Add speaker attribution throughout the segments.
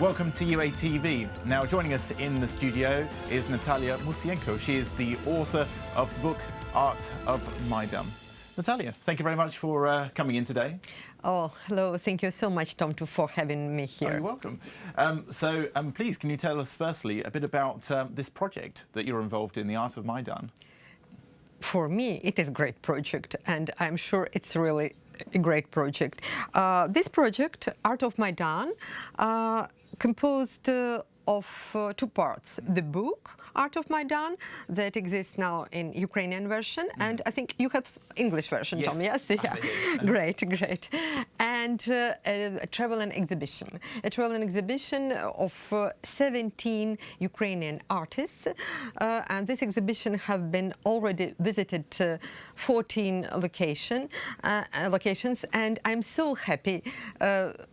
Speaker 1: Welcome to UATV. Now, joining us in the studio is Nataliya Moussienko. She is the author of the book Art of Maidan. Nataliya, thank you very much for coming in today.
Speaker 2: Oh, hello. Thank you so much, Tom, for having me here.
Speaker 1: Oh, you're welcome. Please, can you tell us firstly a bit about this project that you're involved in, the Art of Maidan?
Speaker 2: For me, it is a great project, and I'm sure it's really a great project. This project, Art of Maidan, composed of two parts. The book, Art of Maidan, that exists now in Ukrainian version, and I think you have English version,
Speaker 1: yes.
Speaker 2: Tom, yes? Yeah. Great. And a traveling exhibition. A traveling exhibition of 17 Ukrainian artists, and this exhibition have been already visited 14 locations, and I'm so happy.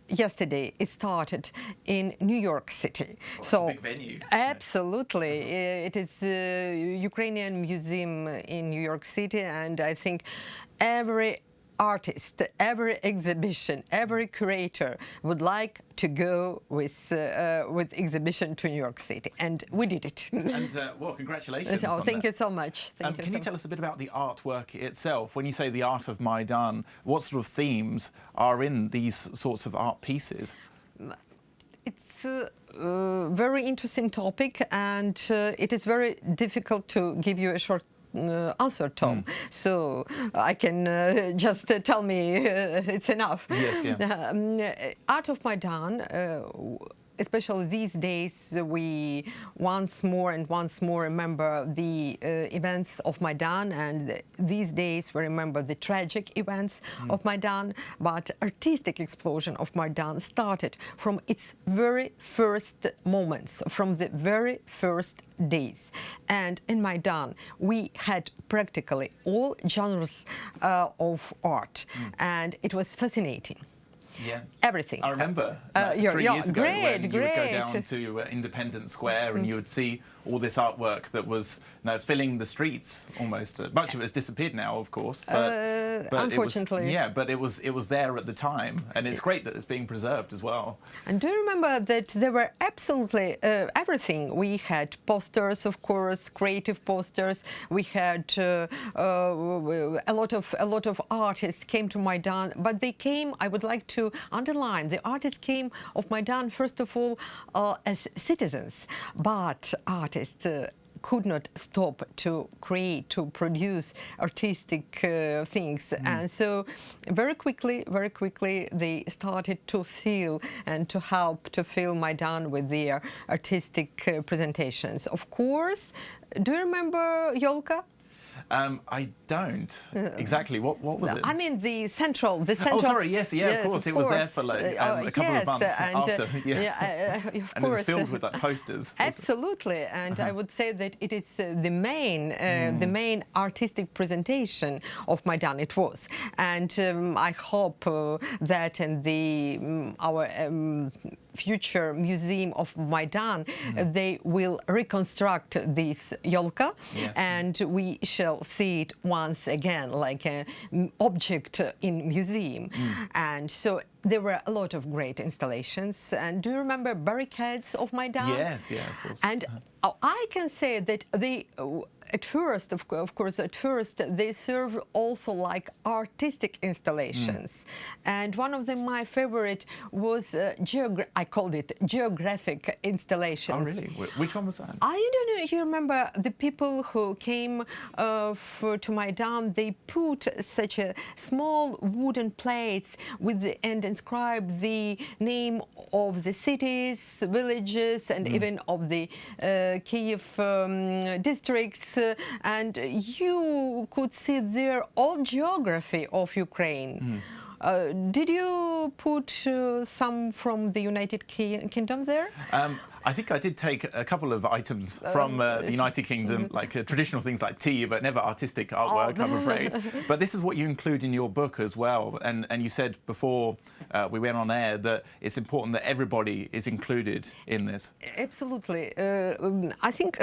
Speaker 2: Yesterday it started in New York City.
Speaker 1: So, it's a big venue.
Speaker 2: Absolutely. It is a Ukrainian museum in New York City, and I think every artist, every exhibition, every curator would like to go with exhibition to New York City, and we did it.
Speaker 1: And well, congratulations.
Speaker 2: Oh, thank you so much.
Speaker 1: Can you tell us a bit about the artwork itself? When you say the Art of Maidan, what sort of themes are in these sorts of art pieces?
Speaker 2: It's a very interesting topic, and it is very difficult to give you a short answer, Tom. So I can just tell me it's enough.
Speaker 1: Yes, yeah.
Speaker 2: Art of Maidan, especially these days, we once more remember the events of Maidan, and these days we remember the tragic events of Maidan. But artistic explosion of Maidan started from its very first moments, from the very first days. And in Maidan we had practically all genres of art, and it was fascinating.
Speaker 1: Yeah.
Speaker 2: Everything.
Speaker 1: I remember 3 years ago when you would go down to Independence Square and you would see all this artwork that was filling the streets almost. Much of it has disappeared now, of course. But
Speaker 2: unfortunately.
Speaker 1: It was there at the time, and it's great that it's being preserved as well.
Speaker 2: And do you remember that there were absolutely everything? We had posters, of course, creative posters. We had a lot of artists came to Maidan, but they came, I would like to underline, the artists came of Maidan first of all as citizens, but artists could not stop to create, to produce artistic things. And so very quickly they started to feel and to help to fill Maidan with their artistic presentations. Of course, do you remember Yolka?
Speaker 1: I don't exactly. What was it?
Speaker 2: I mean the central.
Speaker 1: Oh, sorry. Yes, of course. It was there for like a couple of months after.
Speaker 2: Of
Speaker 1: and
Speaker 2: course.
Speaker 1: It was filled with like posters.
Speaker 2: Absolutely, and I would say that it is the main artistic presentation of Maidan. It was, and I hope that in our future museum of Maidan, they will reconstruct this Yolka, and we shall see it once again like an object in museum. And so there were a lot of great installations. And do you remember barricades of Maidan?
Speaker 1: Yes, yeah, of course.
Speaker 2: And I can say that they, at first, of course, they serve also like artistic installations. And one of them, my favorite, was I called it geographic installations.
Speaker 1: Oh, really? Which one was that?
Speaker 2: I don't know if you remember the people who came to Maidan. They put such a small wooden plates and inscribed the name of the cities, villages, and even of the Kiev districts, and you could see there all geography of Ukraine. Did you put some from the United Kingdom there?
Speaker 1: I think I did take a couple of items from the United Kingdom, like traditional things like tea, but never artistic artwork, I'm afraid. But this is what you include in your book as well. And you said before we went on air that it's important that everybody is included in this.
Speaker 2: Absolutely. I think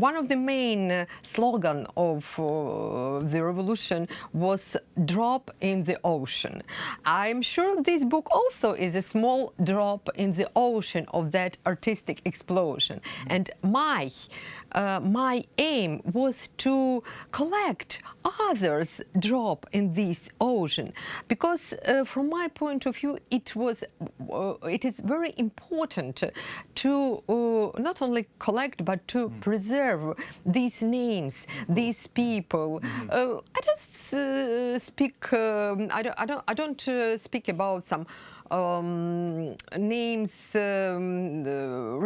Speaker 2: one of the main slogan of the revolution was "drop in the ocean." I'm sure this book also is a small drop in the ocean of that artistic explosion. And my aim was to collect others' drop in this ocean, because from my point of view, it is very important to not only collect but to preserve these names, these people. I don't speak about some names,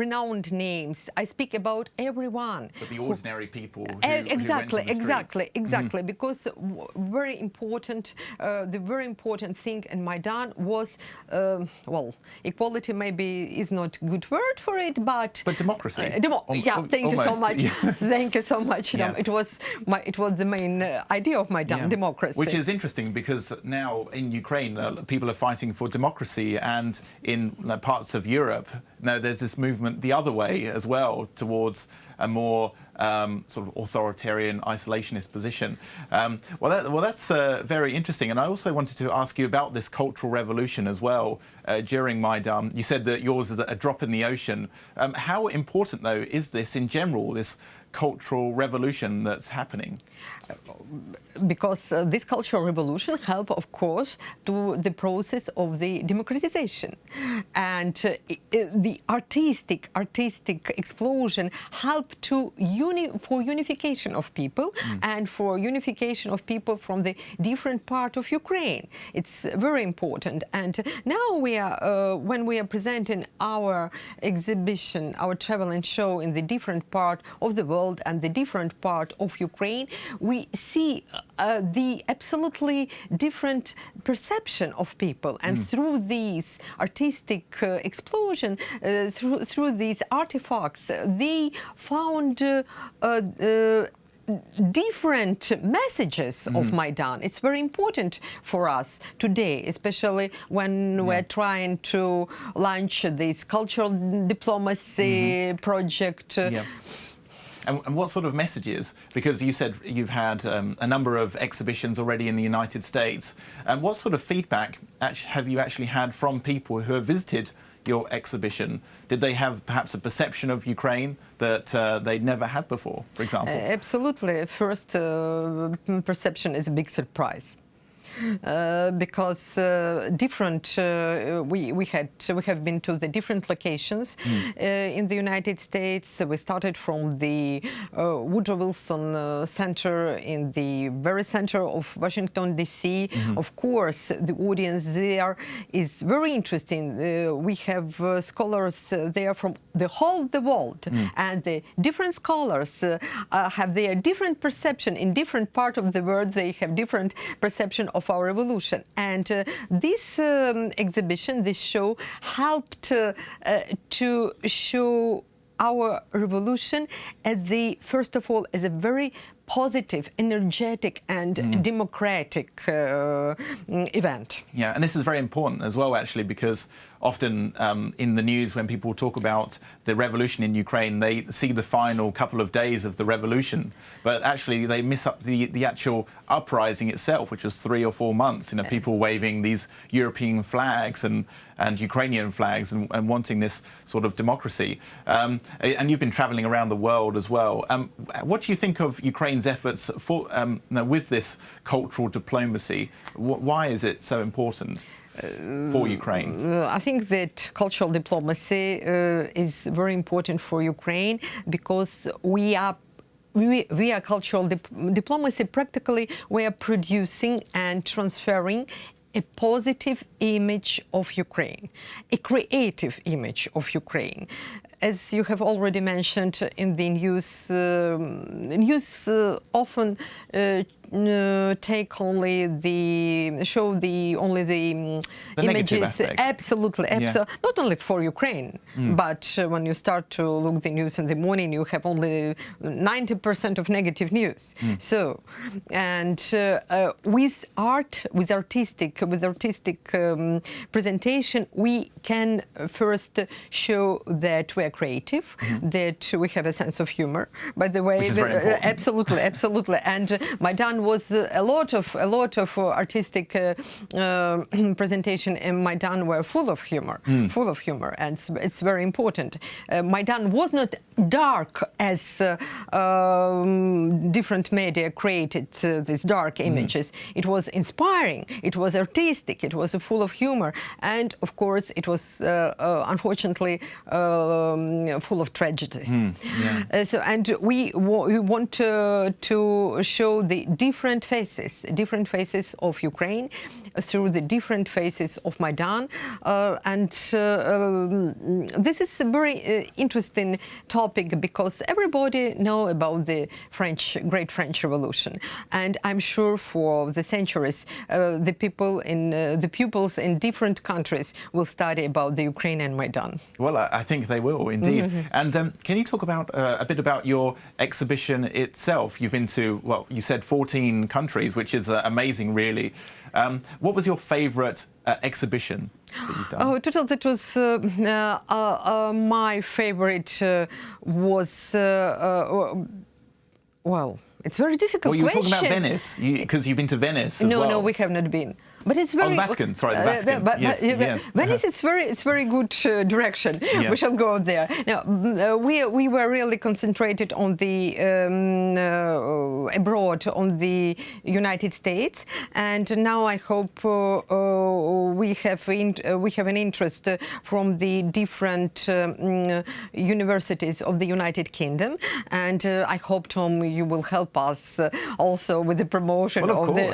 Speaker 2: renowned names. I speak about everyone.
Speaker 1: But the ordinary people who went to the streets.
Speaker 2: Exactly. Because very important, the very important thing in Maidan was, well, equality maybe is not a good word for it, but
Speaker 1: democracy.
Speaker 2: Yeah, thank you so much. Thank you so much.
Speaker 1: Yeah.
Speaker 2: It was the main idea of Maidan, democracy.
Speaker 1: Which is interesting because now in Ukraine, people are fighting for democracy. And in parts of Europe, now there's this movement the other way as well, towards a more sort of authoritarian, isolationist position. Well, that's very interesting. And I also wanted to ask you about this cultural revolution as well during Maidan. You said that yours is a drop in the ocean. How important, though, is this in general, this cultural revolution that's happening?
Speaker 2: Because this cultural revolution helped, of course, to the process of the democratization, and the artistic explosion helped to for unification of people and for unification of people from the different part of Ukraine. It's very important. And now we are when we are presenting our exhibition, our travel and show in the different part of the world and the different part of Ukraine, we see the absolutely different perception of people, and through these artistic explosion, through these artifacts, they found different messages of Maidan. It's very important for us today, especially when we're trying to launch this cultural diplomacy project.
Speaker 1: And what sort of messages? Because you said you've had a number of exhibitions already in the United States. And what sort of feedback have you actually had from people who have visited your exhibition? Did they have perhaps a perception of Ukraine that they'd never had before, for example?
Speaker 2: Absolutely. First perception is a big surprise. Because we have been to the different locations in the United States. We started from the Woodrow Wilson Center in the very center of Washington, D.C. Of course, the audience there is very interesting. We have scholars there from the whole of the world, and the different scholars have their different perception in different part of the world. They have different perception of our revolution, and this exhibition, this show, helped to show our revolution first of all, as a very positive, energetic, and democratic event.
Speaker 1: Yeah, and this is very important as well, actually, because often in the news, when people talk about the revolution in Ukraine, they see the final couple of days of the revolution, but actually they miss up the actual uprising itself, which was 3 or 4 months. You know, people waving these European flags and Ukrainian flags and wanting this sort of democracy. And you've been traveling around the world as well. What do you think of Ukraine's efforts for with this cultural diplomacy? Why is it so important for Ukraine?
Speaker 2: I think that cultural diplomacy is very important for Ukraine, because we are cultural diplomacy. Practically, we are producing and transferring a positive image of Ukraine, a creative image of Ukraine. As you have already mentioned in the news, often take only show only the images.
Speaker 1: Aspects.
Speaker 2: Absolutely, not only for Ukraine, but when you start to look the news in the morning, you have only 90% of negative news. So, and with art, with artistic presentation, we can first show that we are creative, that we have a sense of humor. By the way, absolutely, and Maidan was a lot of artistic presentation in Maidan were full of humor, and it's very important. Maidan was not dark as different media created these dark images. It was inspiring, it was artistic, it was full of humor, and of course it was unfortunately full of tragedies. So, and we want to show the different faces of Ukraine through the different phases of Maidan, and this is a very interesting topic because everybody know about the Great French Revolution, and I'm sure for the centuries the pupils in different countries will study about the Ukraine and Maidan.
Speaker 1: Well, I think they will indeed. And can you talk about a bit about your exhibition itself? You've been to, well, you said 14 countries, which is amazing, really. What was your favourite exhibition that you've done?
Speaker 2: Oh, total, that was my favourite was well, it's very difficult.
Speaker 1: Well, you were talking about Venice because you've been to Venice as well.
Speaker 2: No, we have not been. But it's very.
Speaker 1: Oh, the Vatican. Sorry, the Vatican. Yes.
Speaker 2: Venice is very good direction. We shall go there. Now, we were really concentrated on the abroad, on the United States, and now I hope we have an interest from the different universities of the United Kingdom, and I hope, Tom, you will help us also with the promotion
Speaker 1: of
Speaker 2: the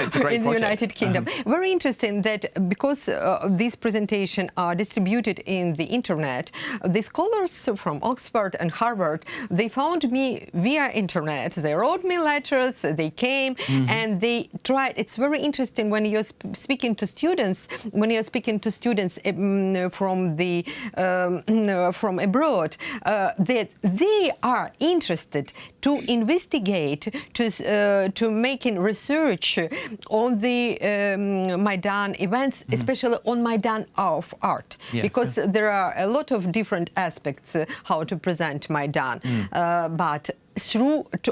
Speaker 1: it's a great
Speaker 2: in the United Kingdom. Very interesting that because these presentations are distributed in the internet, the scholars from Oxford and Harvard, they found me via internet. They wrote me letters, they came and they tried. It's very interesting when you're speaking to students, from abroad, that they are interested to investigate, to making research on the Maidan events, especially on Maidan of art, because there are a lot of different aspects how to present Maidan, but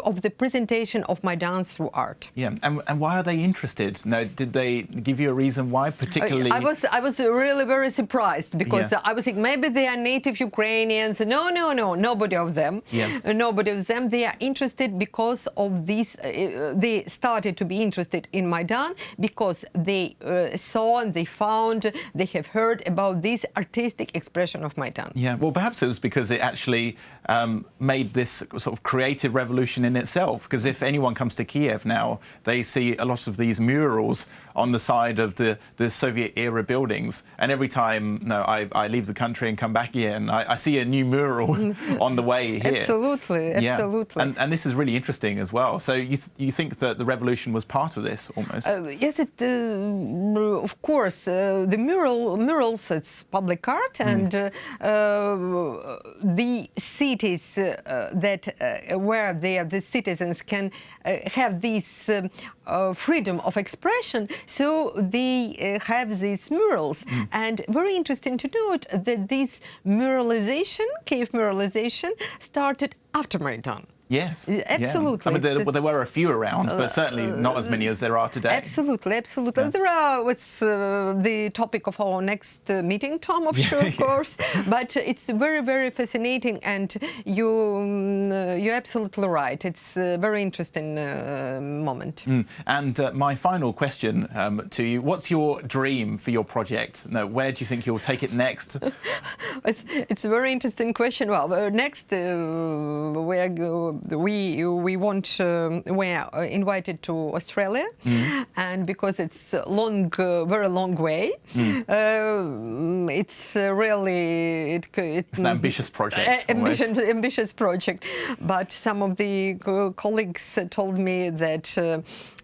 Speaker 2: of the presentation of Maidan through art.
Speaker 1: Yeah, and why are they interested? No, did they give you a reason why particularly?
Speaker 2: I was really very surprised because I was thinking maybe they are native Ukrainians. No, nobody of them. Nobody of them. They are interested because of this. They started to be interested in Maidan because they saw and they found, they have heard about this artistic expression of Maidan.
Speaker 1: Yeah, well, perhaps it was because it actually made this sort of creative revolution in itself, because if anyone comes to Kiev now, they see a lot of these murals on the side of the Soviet-era buildings, and every time I leave the country and come back again, I see a new mural on the way here.
Speaker 2: Absolutely.
Speaker 1: And this is really interesting as well. So you think that the revolution was part of this, almost?
Speaker 2: Yes, of course. The murals, it's public art, and the cities where the citizens can have this freedom of expression, so they have these murals. And very interesting to note that this cave muralization, started after Maidan.
Speaker 1: Yes,
Speaker 2: absolutely.
Speaker 1: I mean, there were a few around, but certainly not as many as there are today.
Speaker 2: Absolutely. There are. It's the topic of our next meeting, Tom, of course. But it's very, very fascinating, and you're absolutely right. It's a very interesting moment.
Speaker 1: And my final question to you: what's your dream for your project? Where do you think you'll take it next?
Speaker 2: It's a very interesting question. Well, next we are we were invited to Australia, and because it's very long way, it's really
Speaker 1: it's an ambitious project.
Speaker 2: Ambitious project. But some of the colleagues told me that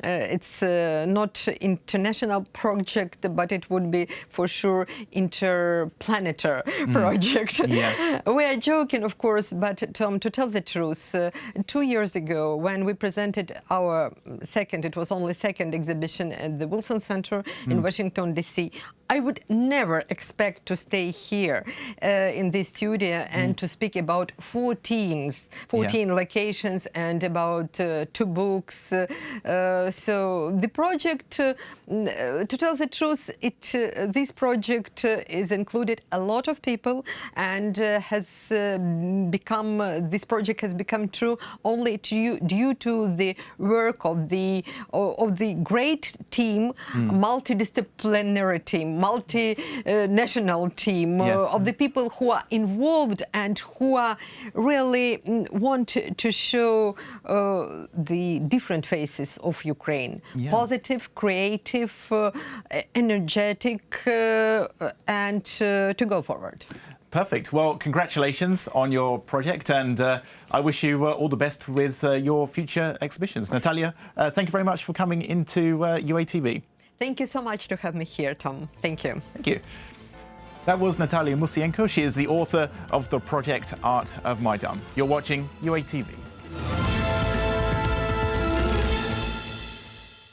Speaker 2: it's not international project, but it would be for sure interplanetary project.
Speaker 1: Yeah.
Speaker 2: We are joking, of course, but Tom, to tell the truth, 2 years ago when we presented our second exhibition at the Wilson Center in Washington, D.C., I would never expect to stay here in this studio and to speak about 14 locations and about 2 books. So the project, to tell the truth, this project is included a lot of people and this project has become true only due to the work of the great team, multidisciplinary team, multinational team of the people who are involved and who are really want to show the different faces of Ukraine. Positive, creative, energetic, and to go forward.
Speaker 1: Perfect. Well, congratulations on your project, and I wish you all the best with your future exhibitions. Nataliya, thank you very much for coming into UATV.
Speaker 2: Thank you so much to have me here, Tom. Thank you.
Speaker 1: Thank you. That was Nataliya Moussienko. She is the author of the project Art of Maidan. You're watching UATV.